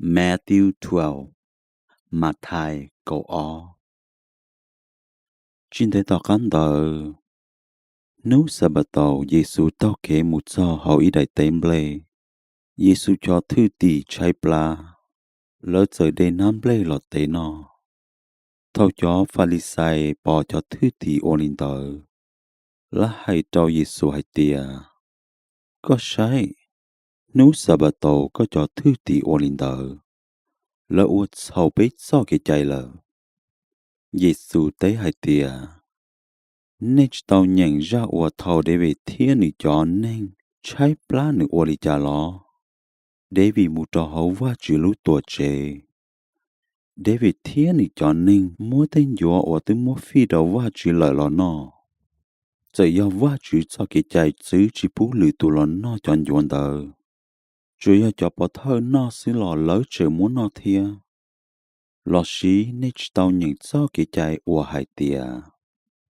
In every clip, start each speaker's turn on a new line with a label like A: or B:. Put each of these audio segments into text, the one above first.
A: Matthew 12, Matthai câu O. Trên thế tỏ cán tờ, nếu sa bà tàu, Giê-xu tao kể một cho hậu ý đại tên blê. Giê-xu cho thư tỷ chay bla, lỡ trời đê nam blê lọt tế nọ. Thâu cho Pha-li-sai bỏ cho thư tỷ ô linh tờ. Lá hay trao Giê-xu hay tìa. Có sai, nếu sa bà tàu có cho thư tỷ ô linh tờ. Lỡ uất hậu bế so cái chay lỡ. Giê-xu tế hay tìa. Nên tao nhận ra ua thầu để về thiên nữ cho nên trái plá nữ ua đi chả lo. Để vì mù trò hậu va chữ lũ tuổi trẻ. Để về thiên nữ cho nên mua tên dùa ua tư mua phi đầu va chữ lợi lo nọ. Giờ do va chữ cho cái chạy chữ chỉ bú lử tù lo nọ chọn dùa tờ. Rồi do cho bỏ thơ nọ xứ lò lỡ trời muốn nọ thia. Lò xí nên tao nhận cho cái chạy ua hại tìa.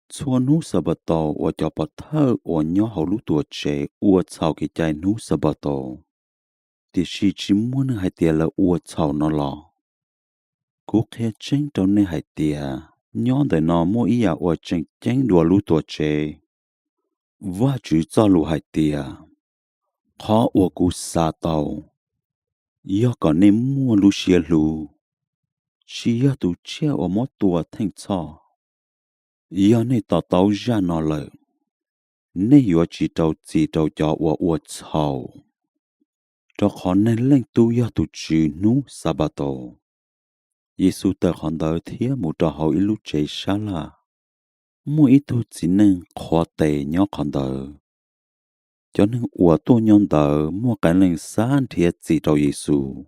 A: Chua nú sa bà tổ và cho bà thơ và nhỏ hậu lũ tuổi trẻ ua chào cái chai nú sa bà tổ. Thì sĩ chỉ muốn hai tìa là ua chào nó lọ. Cú khẽ chênh trong này hai tìa, nhỏ đời nó mua ý à ua chênh chênh đùa lũ tuổi trẻ. Và chú cho lũ hai tìa. Khó ua cú xa tàu. Yếu còn nên mua lũ xìa lũ. Chỉ yếu tù chia ở mỗi tùa thanh cho. Yếu này tàu tàu ra nó lợi. Nếu yếu chỉ trâu cho ua chào. Cho khó nên lên tu yếu tu chữ nú sa bà tổ. Giê-xu tờ khỏn đỡ thía một trò hậu ý lúc chế xa là. Mỗi ý tu chỉ nên khó tệ nhỏ khỏn đỡ. Cho nên ua tu nhon đỡ mua cái lên sáng thía chỉ trâu Giê-xu.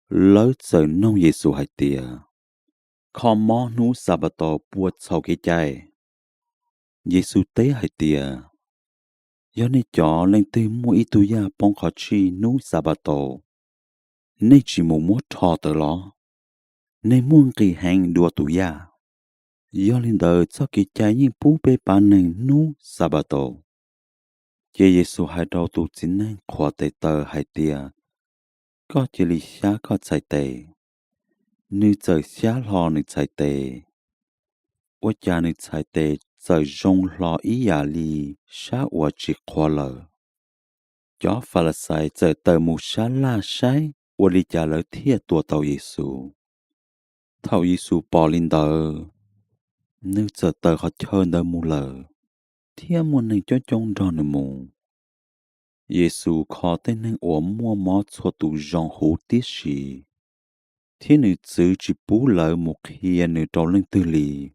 A: Lỡ trời nông Giê-xu hay tìa. Khó mò nú sa bà tổ bùa sau cái chai. Giê-xu tế hay tìa. Do nên cho lên tư mỗi ý tu ya bông khó chi nú sa bà tổ. Nên chỉ một mốt thọ tờ lọ. Nên muốn kỳ hành đùa tù ya. Do lên đời cho kỳ trái những bú bê bà nền nú sa bà tổ. Chê Giê-xu hai đầu tù chính nên khóa tê tờ hai tìa. Có chê lì xa có chạy tê. Nữ trời xa lò nữ chạy tê. Ủa cha nữ chạy tê trời rong lò ý ya lì xa ủa chỉ khóa lờ. Chó phá là sai trời tờ mù xa la sai ủa lì cha lỡ thịa tùa tàu Giê-xu. Thảo Giê-xu bỏ lên tờ. Nữ giờ tờ khó chơi đỡ mù lờ. Thịa mù nâng cho trông rõ nữ mù. Giê-xu khó tên nâng ổ mua mó cho tù rong hú tiết xì. Thịa nữ chữ chỉ bú lờ một khi nữ trâu lên tư lì.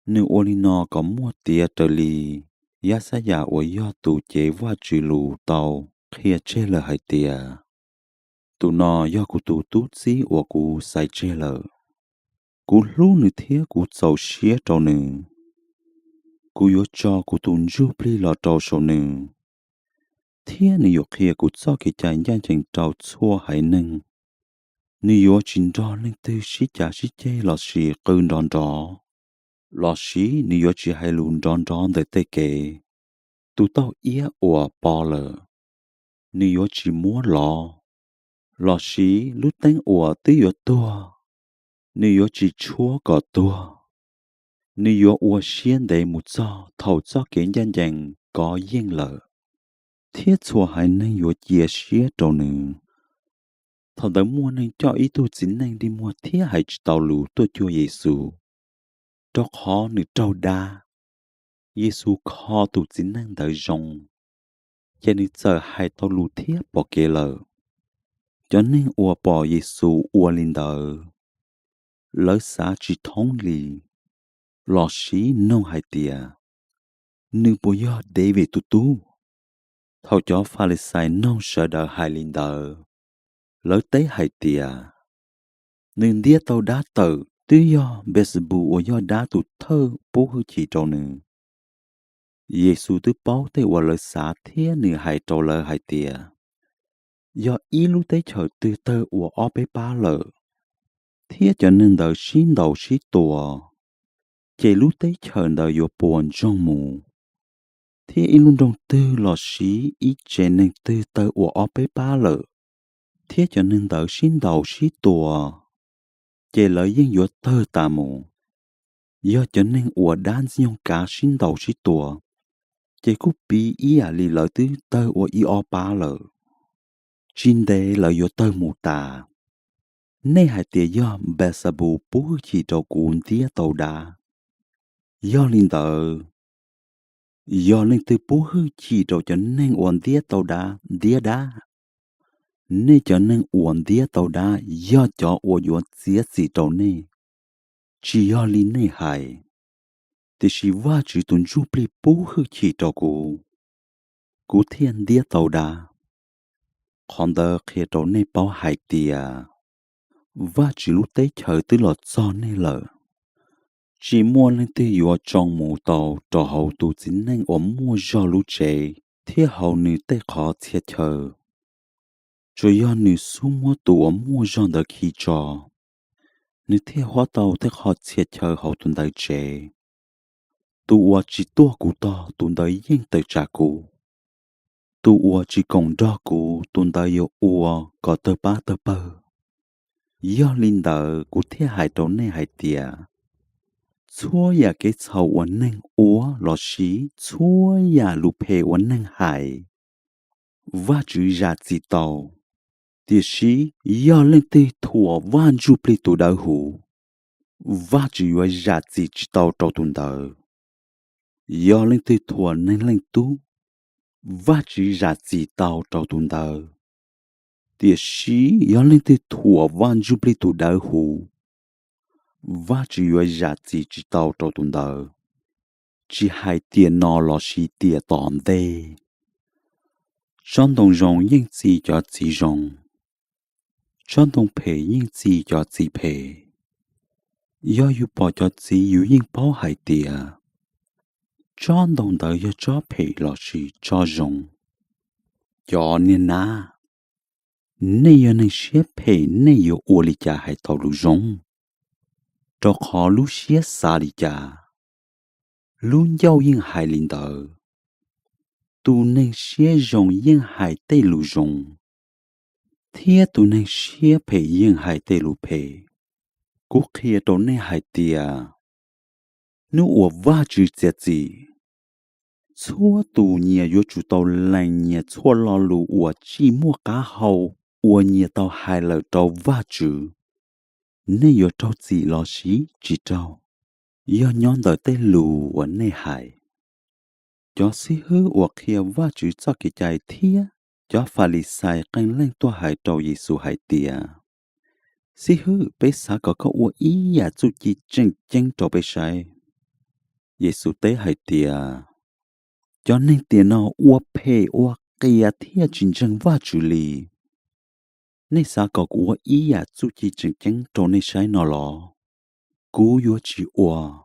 A: Nữ ổ lì nọ có mua tìa trở lì. Giá xa giả ổ do tù chế và trừ lù tàu khi chê lờ hai tìa. Tù nọ do cụ tù tút xí ổ cụ sai chê lờ. Cụ lú nữ thía cụ sầu xía trâu nữ. Cụ yếu cho cụ tùn rưu bì lọ trâu sầu nữ. Thía nữ yếu khía cụ cho kỳ chai nhanh chành trâu chua hải nâng. Nữ yếu chín rõ nâng tư xí chá xí chê lọ xí cơn đòn rõ. Lọ xí nữ yếu chỉ hai lùn đòn rõ để tê kê. Tù tao ia ủa bò lờ. Nữ yếu chỉ mua lọ. Lọ xí lúc tên ủa tư yếu tua. Nữ yếu chỉ chúa có tua. Nữ yếu ủa xiên đầy một gió thầu cho kiến danh dành có yên lợ. Thiết chùa hải nâng yếu chia xía trâu nữ. Thầu đỡ mua nâng cho ý tu chính nâng đi mua thiết hải tàu lũ tôi chua Giê-xu. Đó khó nữ trâu đa. Giê-xu khó tu chính nâng đỡ rộng. Cho nữ chờ hải tàu lũ thiết bỏ kê lợ. Cho nên ủa bỏ Giê-xu ủa linh đỡ. Lỡ xa chỉ thông lì. Lọ xí nông hai tìa. Nữ bố yó đế về tù tù. Thầu cho Pha-li-sai nông sợ đỡ hai linh đỡ. Lỡ tế hai tìa. Nữ đĩa tàu đá tờ. Tư yó bê sư bù ổ yó đá tù thơ bố hư chỉ trâu nữ. Giê-xu tư báo tế ổ lỡ xa thía nữ hai trâu lỡ hai tìa. Do ý lúc tế chờ tư tơ ổ ó bế bá lỡ. Thía cho nên đỡ xin đầu xí tùa. Chê lúc tế chờ đỡ yếu buồn trong mù. Thế ý luôn trong tư lò xí ý chê nên tư tơ ủa ó bế bá lợ. Thế cho nên đỡ xin đầu xí tùa. Chê lợi yên dùa tơ tà mù. Do cho nên ủa đan nhông cả xin đầu xí tùa. Chê cú bí ý à lì lợi tứ tơ ủa y o ba lợ. Xin đê lợi dùa tơ mù tà. Nê hại tìa do bè sà bù bú chỉ trò cuốn tía tàu đá. Do linh tờ. Do linh tư bú hư chỉ trò cho nên uốn tía tàu đá. Nê cho nên uốn tía tàu đá do cho uốn uốn tía xì trò nê. Chỉ do linh nê hại. Thì chỉ va chỉ tuần giúp li bú hư chỉ trò cụ. Cụ thiên tía tàu đá. Còn đờ khía trò nê bao hại tìa. Và chỉ lúc tế chờ tư lọt do nê lợ. Chỉ mua lên tư dùa trong mù tàu trò hậu tù chính nên ổm mua do lũ trẻ. Thế hậu nữ tế khó thiệt chờ. Rồi do nữ xu mua tù ổm mua do đỡ khi trò. Nữ thế hóa tàu tế khó thiệt chờ hậu tuần đời trẻ. Tù ua chỉ tua cụ to tuần đời yên tới trả cụ. Tù ua chỉ còn đo cụ tuần đời yêu ua có tơ bơ. Do linh đỡ cụ thế hại trò nê hại tìa. Chúa ya cái sầu uốn neng úa lọ xí chúa ya lù phê uốn neng hải và chữ ra chỉ tàu thì xí ya lên tê thua van du plei tụ đỡ hủ và chữ ra chỉ tàu trâu tụn đỡ ya lên tê thua nên lên tú và chữ ra chỉ tàu trâu tụn đỡ thì xí ya lên tê thua van du plei tụ đỡ hủ và chỉ ra chỉ tàu trâu tụn đỡ chỉ hai tiền nọ lọ xì tiền tòn đê. Trong đồng rong yên chỉ cho chỉ rong. Trong đồng phê yên chỉ cho chỉ phê. Do yu bỏ cho chỉ yu yên bảo hai tiền. Trong đồng đợi yu cho phê lọ xì cho rong. Cho nên na. Nên yu nên xếp phê nên yu ua lì cha hai tàu lù rong. Cho khó lù xếp xa lì cha. Luôn giao yên hai linh đỡ. Tu nên xế rong yên hai tê lù rong. Thế tu nên xế phê yên hai tê lù phê. Cú khía trò nên hai tìa. Nếu ủa vá chữ chết gì. Chúa tu nhẹ yếu chủ tàu lành nhẹ chúa lo lù ủa chỉ mua cá hầu. Ủa nhẹ tàu hai lời trò vá chữ. Nên yếu trò gì lo xí chỉ trò. Yếu nhón đời tê lù ủa nê hại. Cho sĩ hư ủa khía vá chữ cho kỳ chạy thía. Cho phá lì xài canh lên tòa hại trò Giê-xu hại tìa. Sĩ hư bế xá có ủa ý à chú chỉ chân trò bế xài. Giê-xu tế hại tìa. Cho nên tìa nó ủa phê ủa kìa thía chính chân vá chữ lì. Nên xá có ủa ý à chú chỉ chân trò nê xài nó lọ. Cú yếu chỉ ủa.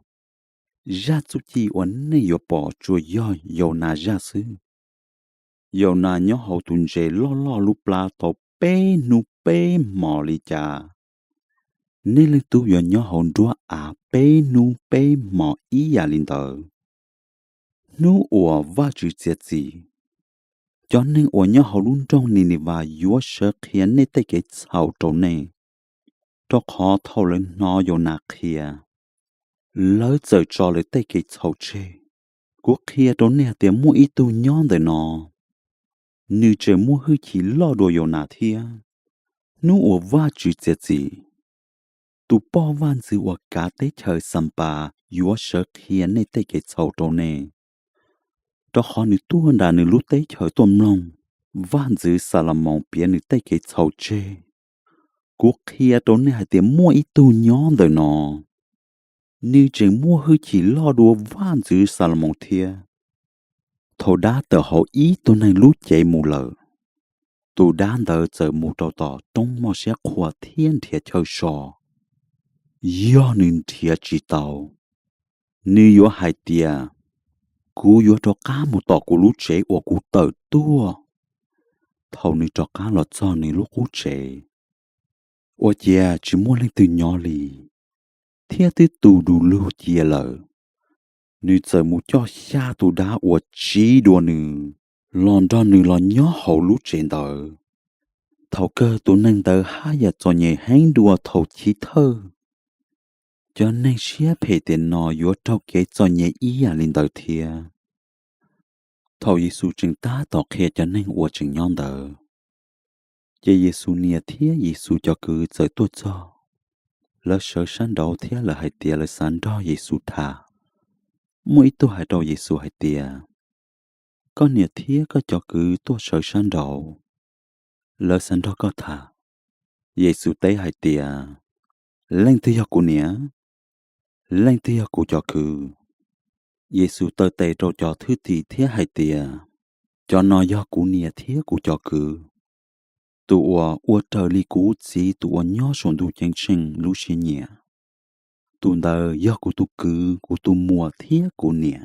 A: Ra chú chỉ ủa nê yếu bỏ chùa yếu nà ra sư. Yếu nà nhó hậu tuần dễ lo lúc la tàu bê nụ bê mò lì chà. Nên lên tu yếu nhó hậu đua bê nụ bê mò ý à linh tờ. Nụ ủa vá chữ chết gì. Cho nên ủa nhó hậu luôn trong nì và yếu sơ khiến nê tê kế chào trâu nê. Cho khó thâu lên nó yếu nà khía. Lỡ giờ cho lấy tê kế chào chê. Quốc khía trâu nê tiệm mua ý tu nhón đời nó. Nữ trẻ mua hư chỉ lo đồ yếu nà thía. Nụ ủa vá chữ chết gì. Tu bỏ văn dư ủa cá tế trời xâm bà yếu sơ khiến nê tê kế chào trâu nê. Cho khó nữ tu hân đà nữ lúc tế trời tùm lòng. Văn dư xà làm mong bia nữ tế kế chào chê. Quốc khía trâu nê hãy tiệm mua ý tu nhón đời nó. Nữ trẻ mua hư chỉ lo đùa văn dư xà làm mong thía. Thổ đá tờ hậu ý tu này lúc chạy mù lợ. Tu đá đỡ chờ mù trò tỏ trong mò xe khóa thiên thiệt chơi sò. Do nên thiệt chỉ tàu. Nữ yếu hai tìa. Cú yếu cho cá một tỏ của lúc trẻ của cú tờ tua. Thầu nữ cho cá lọt cho nữ lúc cú trẻ. Ủa chìa chỉ muốn lên từ nhỏ lì. Thiệt tư tù đủ lưu chìa lợ. Nữ chờ mù cho xa tù đá ủa chí đùa nữ. Lòn cho nữ lòn nhỏ hậu lúc trẻ đỡ. thầu cơ tụ năng tờ hai giờ cho nhẹ hãng đùa thầu chí thơ cho nên xía phê tiền nọ yếu trâu kế cho nhẹ ý à linh tờ thìa thầu Giêsu chừng ta tỏ khe cho nên ua chừng nhon tờ chế Giêsu nia thía Giêsu cho cứ tới tôi cho lỡ sợ sáng đầu thía là hai tia là sáng đó Giêsu thà mỗi tôi hai đầu Giêsu hai tia có nia thía có cho cứ tôi sợ sáng đầu lỡ sáng đó có thà Giêsu tế hai tia lên tia của nia lên tia của cho cứ Giêsu tơ tê trâu cho thứ thì thía hai tia cho nó do của nia thía của cho cứ tụi ua trời li cú chỉ tụi nhỏ xuống đủ chân sinh lú xí nhẹ tụi đời do của tụi cứ của tụi mùa thía của nhẹ